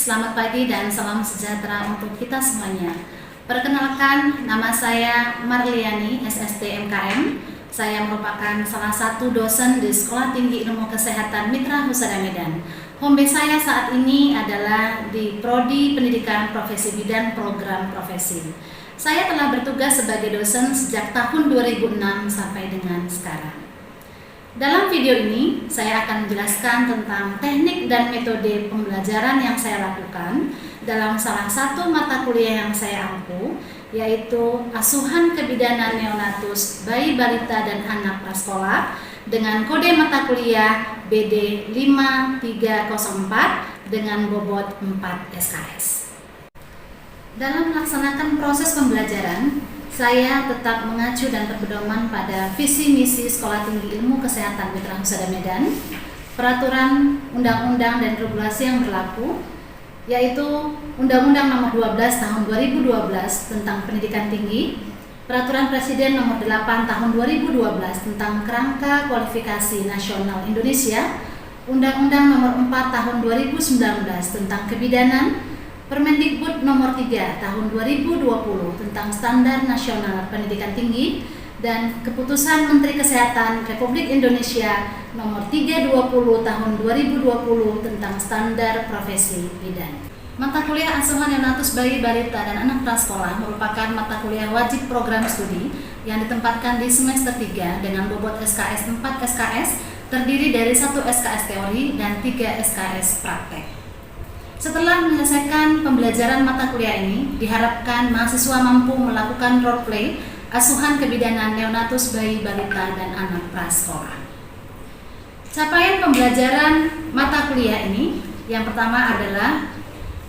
Selamat pagi dan salam sejahtera untuk kita semuanya. Perkenalkan, nama saya Marliani, SST MKM. Saya merupakan salah satu dosen di Sekolah Tinggi Ilmu Kesehatan Mitra Husada Medan. Home base saya saat ini adalah di Prodi Pendidikan Profesi Bidan Program Profesi. Saya telah bertugas sebagai dosen sejak tahun 2006 sampai dengan sekarang. Dalam video ini, saya akan menjelaskan tentang teknik dan metode pembelajaran yang saya lakukan dalam salah satu mata kuliah yang saya ampu, yaitu Asuhan Kebidanan Neonatus Bayi Balita dan Anak Prasekolah dengan kode mata kuliah BD 5304 dengan bobot 4 SKS. Dalam melaksanakan proses pembelajaran, saya tetap mengacu dan berpedoman pada visi misi Sekolah Tinggi Ilmu Kesehatan Mitra Husada Medan, peraturan undang-undang dan regulasi yang berlaku, yaitu Undang-Undang Nomor 12 Tahun 2012 tentang Pendidikan Tinggi, Peraturan Presiden Nomor 8 Tahun 2012 tentang Kerangka Kualifikasi Nasional Indonesia, Undang-Undang Nomor 4 Tahun 2019 tentang Kebidanan, Permendikbud Nomor 3 Tahun 2020 tentang Standar Nasional Pendidikan Tinggi, dan Keputusan Menteri Kesehatan Republik Indonesia Nomor 320 Tahun 2020 tentang Standar Profesi Bidan. Mata kuliah Asuhan Neonatus Bayi Balita dan Anak Prasekolah merupakan mata kuliah wajib program studi yang ditempatkan di semester 3 dengan bobot SKS 4 SKS, terdiri dari 1 SKS teori dan 3 SKS praktek. Setelah menyelesaikan pembelajaran mata kuliah ini, diharapkan mahasiswa mampu melakukan role play asuhan kebidanan neonatus bayi balita dan anak prasekolah. Capaian pembelajaran mata kuliah ini, yang pertama adalah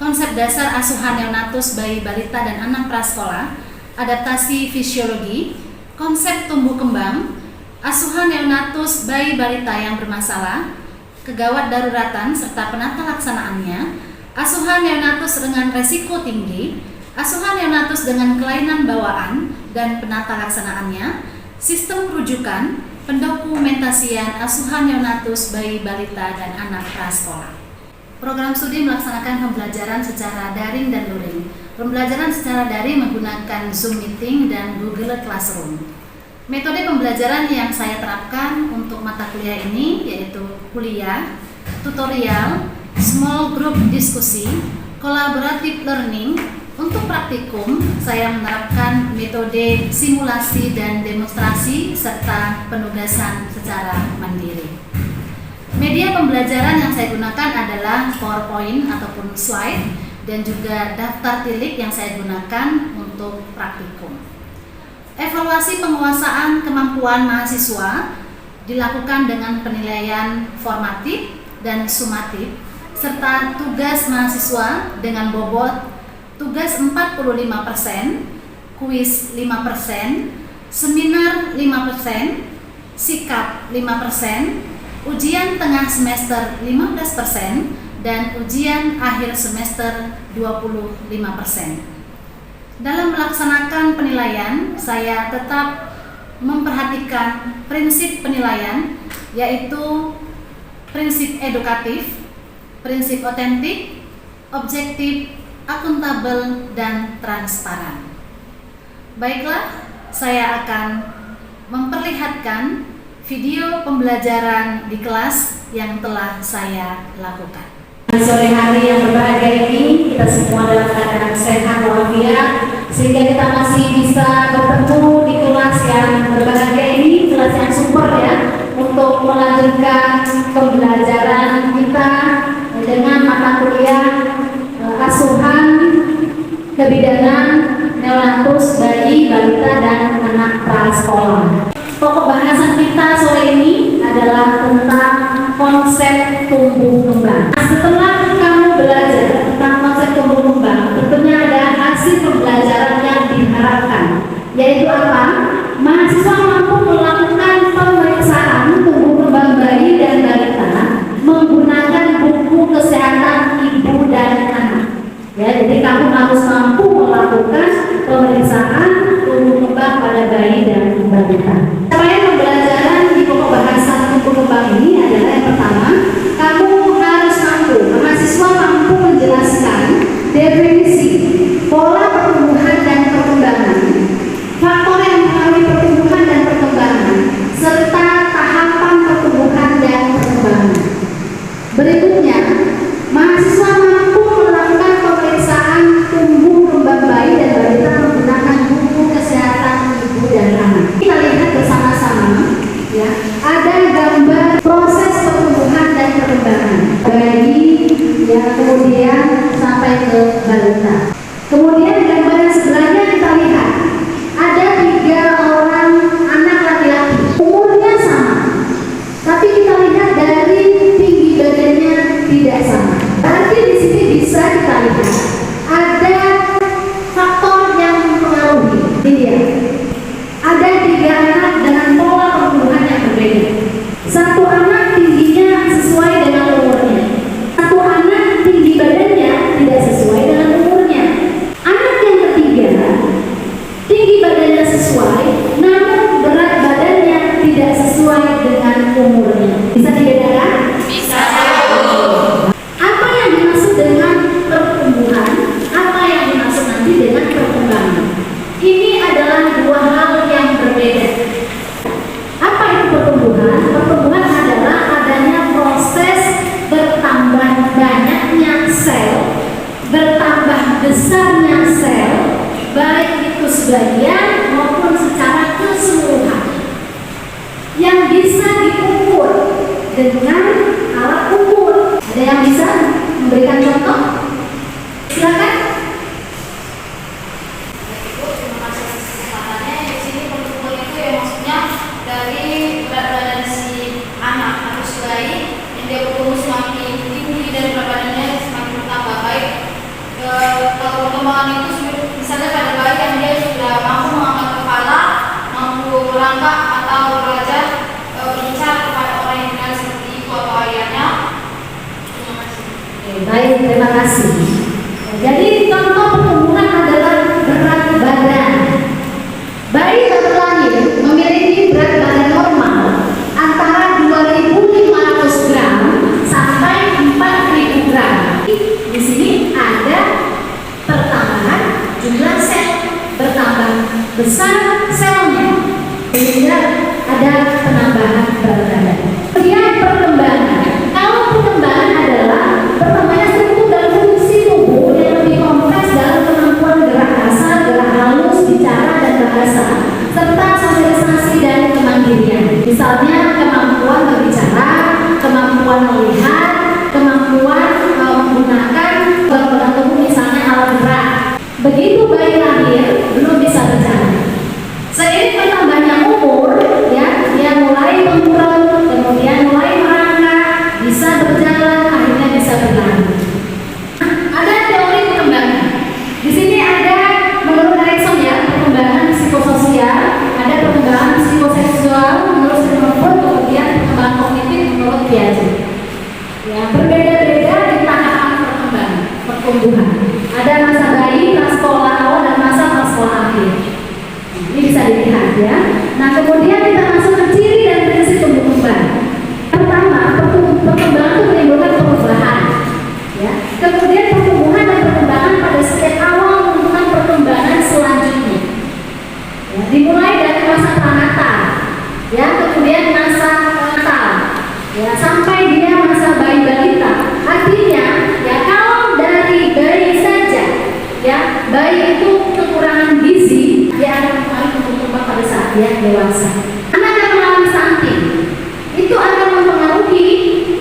konsep dasar asuhan neonatus bayi balita dan anak prasekolah, adaptasi fisiologi, konsep tumbuh kembang, asuhan neonatus bayi balita yang bermasalah, kegawat daruratan serta penata laksanaannya, asuhan neonatus dengan resiko tinggi, asuhan neonatus dengan kelainan bawaan dan penata laksanaannya, sistem rujukan, pendokumentasian asuhan neonatus bayi balita dan anak prasekolah. Program studi melaksanakan pembelajaran secara daring dan luring. Pembelajaran secara daring menggunakan Zoom Meeting dan Google Classroom. Metode pembelajaran yang saya terapkan untuk mata kuliah ini yaitu kuliah, tutorial, small group diskusi, collaborative learning. Untuk praktikum, saya menerapkan metode simulasi dan demonstrasi serta penugasan secara mandiri. Media pembelajaran yang saya gunakan adalah PowerPoint ataupun slide dan juga daftar tilik yang saya gunakan untuk praktikum. Evaluasi penguasaan kemampuan mahasiswa dilakukan dengan penilaian formatif dan sumatif serta tugas mahasiswa dengan bobot tugas 45%, kuis 5%, seminar 5%, sikap 5%, ujian tengah semester 15%, dan ujian akhir semester 25%. Dalam melaksanakan penilaian, saya tetap memperhatikan prinsip penilaian, yaitu prinsip edukatif, prinsip otentik, objektif, akuntabel, dan transparan. Baiklah, saya akan memperlihatkan video pembelajaran di kelas yang telah saya lakukan. Sore hari yang berbahagia ini, kita semua dalam keadaan sehat walafiat, sehingga kita masih bisa bertemu di kelas yang berbahagia ini, kelas yang super ya, untuk melanjutkan pembelajaran kita dengan mata kuliah asuhan kebidanan neonatus bayi balita dan anak prasekolah. Pokok bahasan kita sore ini adalah tentang konsep tumbuh kembang. Setelah kamu belajar tentang konsep tumbuh kembang, tentunya ada hasil pembelajaran yang diharapkan, yaitu apa? Mahasiswa mampu melakukan pemeriksaan tumbuh kembang bayi dan balita menggunakan buku kesehatan ibu dan anak. Ya, jadi kamu harus mampu melakukan pemeriksaan tumbuh kembang pada bayi dan balita. Capaian pembelajaran di pokok bahasan tumbuh kembang ini adalah yang pertama, kamu harus mampu, mahasiswa mampu menjelaskan bagian maupun secara keseluruhan yang bisa diukur dengan alat ukur. Ada yang bisa memberikan contoh? Silakan. Ibu, terima kasih atas kesempatannya. Di sini pengukur itu ya maksudnya dari berat badan si anak atau si bayi yang dia bertumbuh semakin tinggi dan berat badannya semakin bertambah baik. Kalau perkembangan itu misalnya pada bayi yang dia sudah mampu mengangkat kepala, mampu melangkah atau belajar berbicara kepada orang yang dikenal seperti ibu atau ayahnya. Terima kasih. Baik, terima kasih. Jadi contoh pertumbuhan adalah berat badan. Bayi baru lahir memiliki berat badan normal antara 2.500 gram sampai 4.000 gram. Di sini ada pertambahan jumlah sel, bertambah besar selnya sehingga ada penambahan berat badan. Kemudian perkembangan. Kalau perkembangan adalah perkembangan struktur dan fungsi tubuh yang lebih kompleks dalam kemampuan gerak kasar, gerak halus, bicara dan bahasa, serta sosialisasi dan kemandirian. Misalnya kemampuan berbicara, kemampuan melihat, kemampuan menggunakan bagian tubuh misalnya alat berat. Begitu bayi lahir belum bisa berjalan. Seiring bertambahnya umur, ya, dia mulai mengurang, kemudian mulai merangkak, bisa berjalan, akhirnya bisa berlari. Ada teori perkembangan. Di sini ada menurut Erikson ya, perkembangan psikososial, ada perkembangan psikoseksual menurut Stanford, kemudian perkembangan kognitif menurut Piaget. Ya, berbeda-beda di tahapan perkembangan, pertumbuhan. Ada masa bayi, prasekolah awal dan masa prasekolah akhir. Ini bisa dilihat ya. Nah, kemudian kita masuk ke ciri dan prinsip tumbuh kembang. Pertama, perkembangan itu menimbulkan perubahan. Ya. Kemudian pertumbuhan dan perkembangan pada setiap awal menentukan perkembangan selanjutnya. Ya, dimulai dari masa pranatal, ya, kemudian masa natal, ya, sampai dia masa bayi balita. Artinya, ya kalau dari bayi saja, ya, bayi itu kekurangan gizi, dia akan mulai berkembang pada saat dia dewasa. Anak yang mengalami stunting itu akan mempengaruhi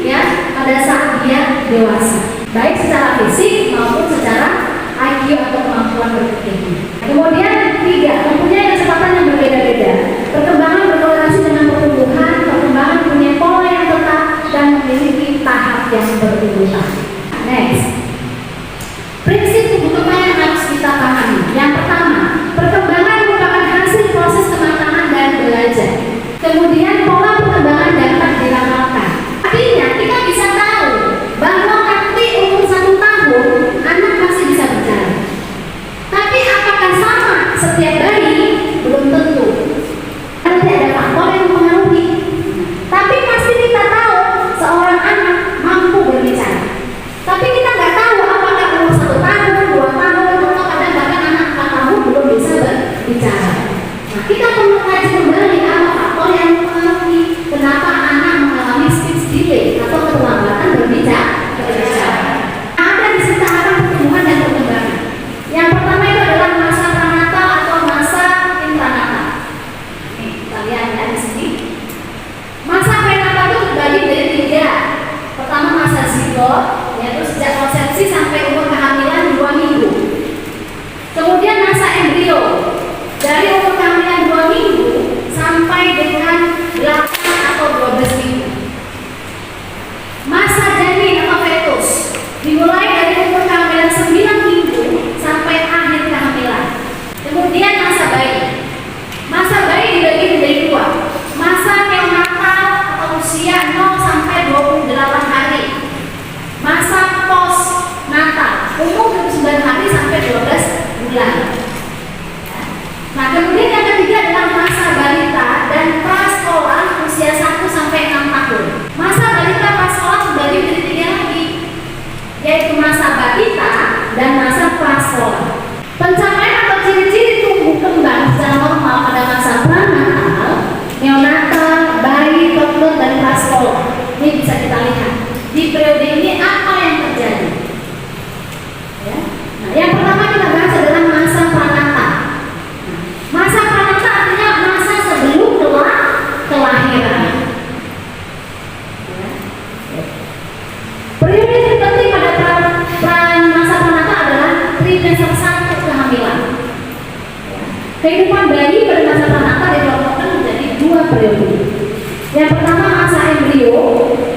ya pada saat dia dewasa, baik secara fisik maupun secara IQ atau kemampuan berpikir. Kemudian tiga, mempunyai kecepatan yang berbeda-beda. Perkembangan berkorelasi dengan pertumbuhan, perkembangan punya pola yang tetap dan memiliki tahap yang berurutan. Next. Prinsip tumbuh kembang yang harus kita pahami. Yang pertama, perkembangan merupakan hasil proses kematangan dan belajar. Kemudian pola perkembangan dapat diramalkan. Artinya kita bisa tahu bahwa bayi pada masa pranata dikelompokkan menjadi 2 periode. Yang pertama masa embrio,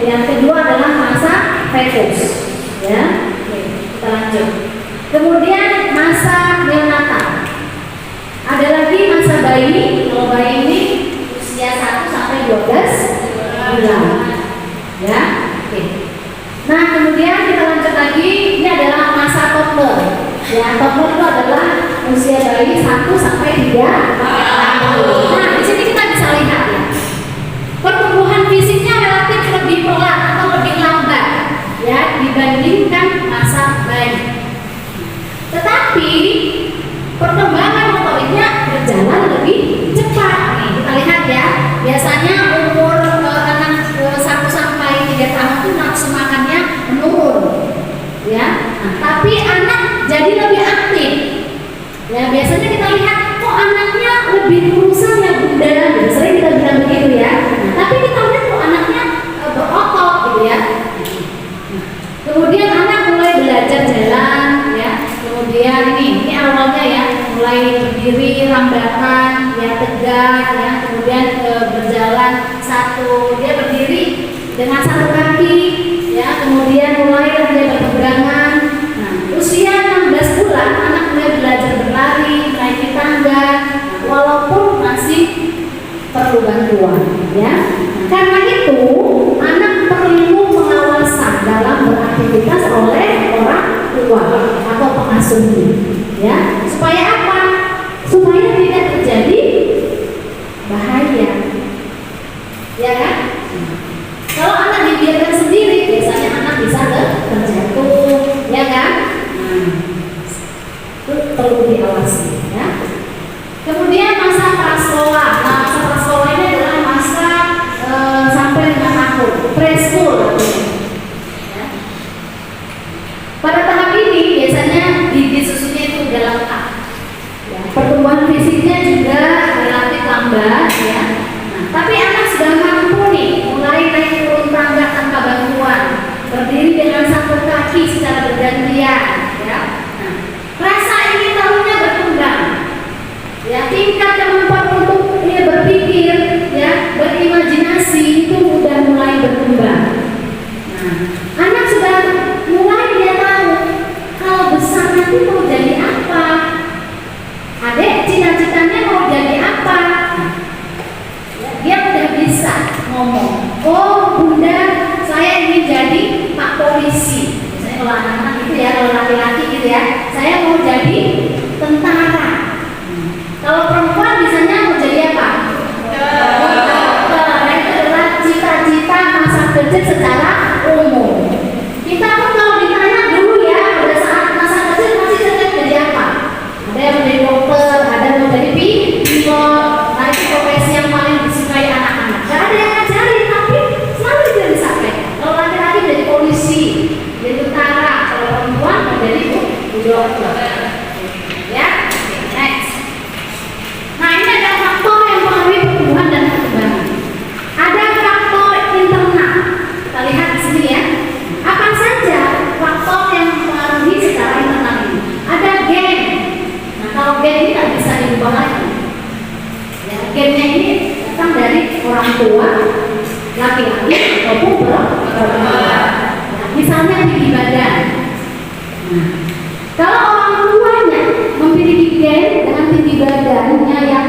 yang kedua adalah masa fetus. Ya, oke, kita lanjut. Kemudian masa neonatal. Ada lagi masa bayi. Kalau bayi ini usia 1 sampai 12 bulan. Ya, oke. Nah, kemudian kita lanjut lagi. Ini adalah masa toddler. Ya, toddler itu adalah usia bayi 1 sampai 3 tahun. Nah, di sini kita bisa lihat ya. Pertumbuhan fisiknya relatif lebih pelan atau lebih lambat ya dibandingkan masa bayi. Tetapi perkembangan motoriknya berjalan lebih cepat. Nih, kita lihat ya. Biasanya umur anak 1 sampai 3 tahun itu nafsu makannya menurun. Ya. Nah, tapi anak jadi lebih aktif. Ya, biasanya kita lihat kok anaknya lebih kurusan ya bunda, gitu. Sering kita bilang begitu ya. Nah, tapi kita lihat kok anaknya berotot gitu ya. Kemudian anak mulai belajar jalan ya. Kemudian ini awalnya ya, mulai berdiri, rambatan, ya tegak ya. Kemudian berjalan dia berdiri dengan 1 kaki ya. Kemudian mulai dia berpegangan. Nah, usia 16 bulan anak mulai belajar berlari, naik tangga, walaupun masih perlu bantuan ya. Karena itu anak perlu pengawasan dalam beraktivitas oleh orang tua atau pengasuhnya ya. Supaya apa? Supaya tidak terjadi bahaya. Ya kan? Kalau anak dibiarkan sendiri, biasanya anak bisa terjatuh, ya kan? Itu perlu diawasi ya. Kemudian masa prasekolah. Nah, masa prasekolah ini adalah masa sampai 5 tahun, preschool ya. Pada tahap ini biasanya gigi susunya itu udah lengkap ya. Pertumbuhan fisiknya juga relatif lambat ya. Nah, tapi anak sudah mampu nih mulai naik turun tangga tanpa bantuan, berdiri dengan 1 kaki secara bergantian ya. Nah, rasa ingin tahunya berkembang ya, tingkat kemampuan untuk dia berpikir ya, berimajinasi itu udah mulai berkembang. Nah, anak sudah mulai dia tahu kalau besar nanti mau jadi apa. Adek cita-citanya mau jadi apa ya, dia udah bisa ngomong, oh bunda saya ingin jadi pak polisi. Misalnya kalau anak-anak gitu ya, kalau laki-laki gitu ya, saya mau jadi tentara. Kalau perempuan biasanya mau jadi apa? Dokter. Itu adalah cita-cita masa kecil secara umum. Kita pun kalau ditanya dulu ya, pada saat masa kecil masih cita jadi apa? Ada yang menjadi dokter, ada yang mau jadi pilot. Nah, itu profesi yang paling disukai anak-anak. Gak ada yang ngajarin, tapi selalu dia disampaikan. Kalau laki-laki jadi polisi, jadi tentara. Kalau perempuan mau jadi dokter. Ya, next. Nah, ini ada faktor yang mempengaruhi pertumbuhan dan perkembangan. Ada faktor internal. Kita lihat di sini ya. Apa saja faktor yang mempengaruhi secara internal ini? Ada gen. Nah, kalau gen ini tidak bisa diubah lagi. Ya, gennya ini datang dari orang tua, laki-laki maupun perempuan. Nah, misalnya tinggi badan. Nah, kalau orang tuanya memiliki gen dengan tinggi badannya yang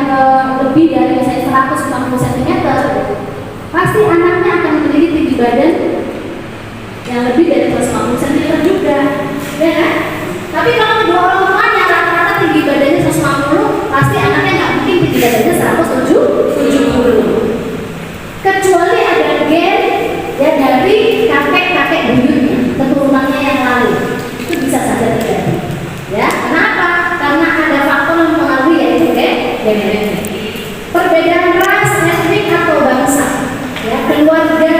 lebih dari misalnya 190 cm, pasti anaknya akan memiliki tinggi badan yang lebih dari 150 cm juga, ya kan? Tapi kalau kedua orang tuanya rata-rata tinggi badannya 150, pasti anaknya nggak mungkin tinggi badannya 170. Kecuali ada gen ya dari kakek-kakek buyutnya, keturunannya yang lalu, itu bisa saja terjadi. Ya, kenapa? Karena ada faktor yang mempengaruhi yaitu genetik. Perbedaan ras, etnik atau bangsa, ya, keluarga,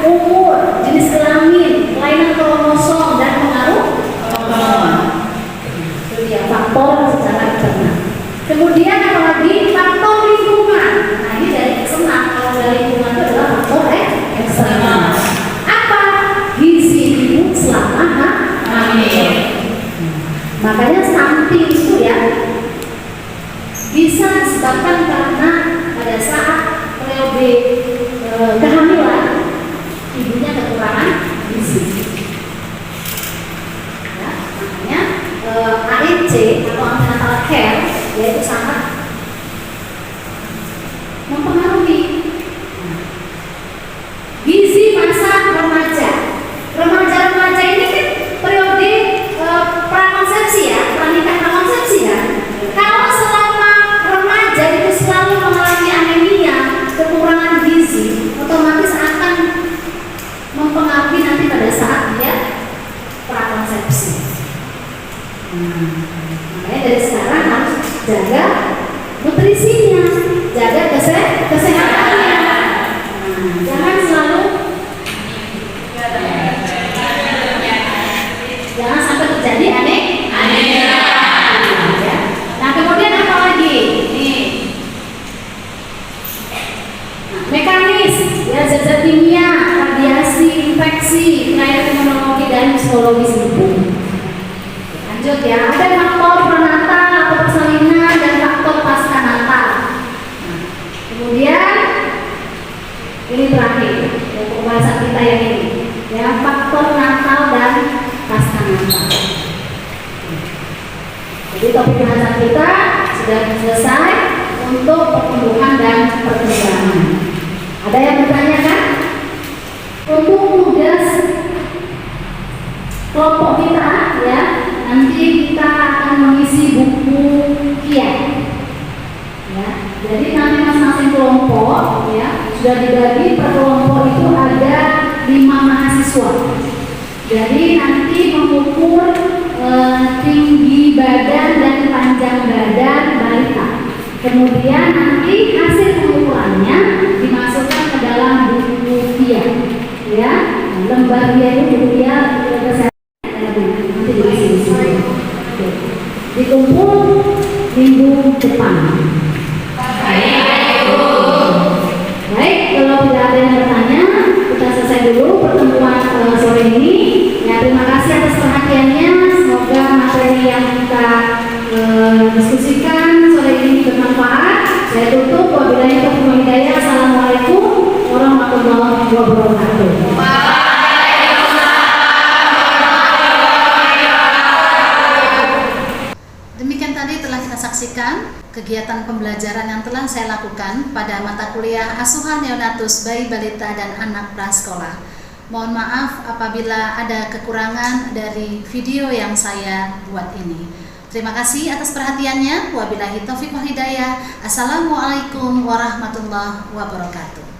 umur, jenis kelamin, kelainan kromosom dan pengaruh hormon. Itu dia faktor secara internal. Kemudian apalagi faktor lingkungan. Nah, ini dari eksternal. Kalau dari lingkungan itu adalah faktor eksternal. Apa? Gizi ibu selama hamil. Makanya stunting itu ya bisa disebabkan Misalkan karena pada saat periode kehamilan ibunya kekurangan gizi. Ya, makanya ANC atau antenatal care yaitu sangat mempengaruhi gizi masa remaja. Remaja ini kan periode prakonsepsi ya, pranikah prakonsepsi kan. Kalau selama remaja itu selalu mengalami anemia, kekurangan gizi, otomatis akan mempengaruhi nanti pada saat dia prakonsepsi. Makanya dari sekarang harus jaga nutrisinya, jaga kesehatannya. Jangan selalu jangan sampai terjadi anemia. Ya. Nah, kemudian apa lagi? Nih. Nah, mekanis ya, zat kimia, radiasi, infeksi, riwayat imunologi dan psikologis ibu. Lanjut ya, ada faktor prenatal atau persalinan dan faktor pasca natal. Nah, kemudian ini terakhir ya, pembahasan kita yang ini ya, faktor natal dan pasca natal. Jadi topik bahasan kita sudah selesai untuk pertumbuhan dan perkembangan. Ada yang bertanya kan? Untuk tugas kelompok kita ya, nanti kita akan mengisi buku kiat. Ya, jadi nanti masing-masing kelompok ya sudah dibagi per kelompok itu ada 5 mahasiswa. Jadi nanti mengukur tinggi badan dan panjang badan balita. Kemudian nanti hasil pengukurannya dimasukkan ke dalam buku dia, ya. Lembar dia itu buku dia kesehatan nanti diisi di sini. Dikumpul minggu depan. Baik, kalau tidak ada yang bertanya, kita selesai dulu pertemuan sore ini. Ya, terima kasih atas perhatiannya. Semoga materi yang kita diskusikan sore ini bermanfaat. Saya tutup. Wabillahi taufiq wal hidayah. Assalamualaikum warahmatullahi wabarakatuh. Demikian tadi telah kita saksikan kegiatan pembelajaran yang telah saya lakukan pada mata kuliah Asuhan Neonatus Bayi Balita dan Anak Prasekolah. Mohon maaf apabila ada kekurangan dari video yang saya buat ini. Terima kasih atas perhatiannya. Wabillahi taufiq wal hidayah. Assalamualaikum warahmatullahi wabarakatuh.